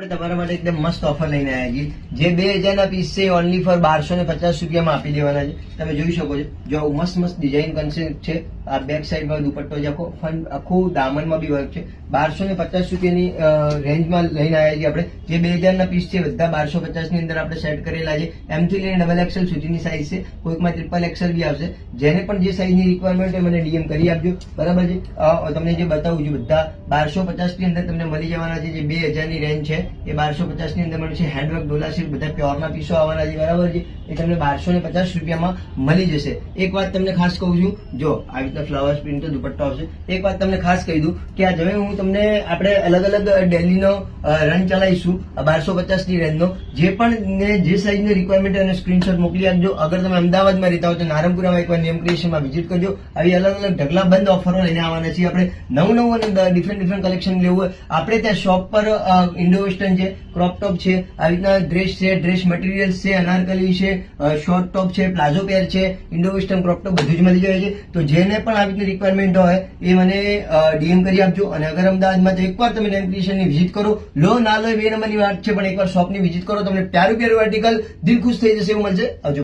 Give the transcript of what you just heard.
આપણે તમારા માટે એકદમ મસ્ત ઓફર લઈને આવ્યા છીએ. જે 2000 ના પીસ છે ઓનલી ફોર 1250 રૂપિયામાં આપી દેવાના છે. તમે જોઈ શકો છો, જો મસ્ત મસ્ત ડિઝાઇન કન્સેપ્ટ છે. આ બેક સાઈડમાં દુપટ્ટો છે, આખું દામનમાં બી વર્ક છે. 1250 રૂપિયાની રેન્જમાં લઈને આવ્યા છીએ આપણે. જે 2000 ના પીસ છે બધા 1250 ની અંદર આપણે સેટ કરેલા છે. M થી લઈને XXL સુધીની સાઈઝ છે, કોઈકમાં XXL બી આવશે. જેને પણ જે સાઈઝની રિક્વાયરમેન્ટ હોય મને DM કરી આપજો, બરાબર છે. તમને જે બતાવું છું બધા 1250 ની અંદર તમને મળી જવાના છે. જે 2000 ની રેન્જ છે એ 1250 ની અંદર મળશે. હેન્ડવર્ક ડોલા સિલ્ક બધા પ્યોરના પીસો આવવાના છે, બરાબર છે. એ તમને 1250 રૂપિયામાં મળી જશે. એક વાત તમને ખાસ કહું છું, જો આવી રીતના ફ્લાવર પ્રિન્ટ દુપટ્ટો આવશે. એક વાત તમને ખાસ કહી દઉં કે આ હવે હું તમને આપણે અલગ અલગ ડેલીનો રન ચલાવીશું 1250 ની રેન્જનો. જે પણ ને જે સાઈઝની રિક્વાયરમેન્ટ અને સ્ક્રીનશોટ મોકલી આપજો. અગર તમે અમદાવાદમાં રહેતા હો તો નારણપુરામાં એકવાર નેમ ક્રિએશનમાં વિઝિટ કરજો. આવી અલગ અલગ ઢગલા બંધ ઓફરો લઈને આવવાના છીએ આપણે. નવું અને ડિફરન્ટ કલેક્શન લેવું હોય આપણે ત્યાં શોપ પર ઇન્ડો વેસ્ટર્ન છે, ક્રોપ ટોપ છે, આવી રીતના ડ્રેસ છે, ડ્રેસ મટીરિયલ્સ છે, અનારકલી છે, શોર્ટ ટોપ છે, પ્લાઝો પેર છે, ઇન્ડો વેસ્ટર્ન ક્રોપ ટોપ બધું જ મળી જાય છે. તો જેને પણ આવી રીતની રિક્વાયરમેન્ટ હોય એ મને DM કરી આપજો. અને અગર અમદાવાદમાં તો એકવાર તમે નેમ ક્રિએશનની વિઝિટ કરો. લો ના લો 2 નંબરની વાત છે, પણ એકવાર શોપની વિઝિટ કરો. તમને પ્યારું આર્ટિકલ દિલ ખુશ થઈ જશે એવું મળશે. આવજો.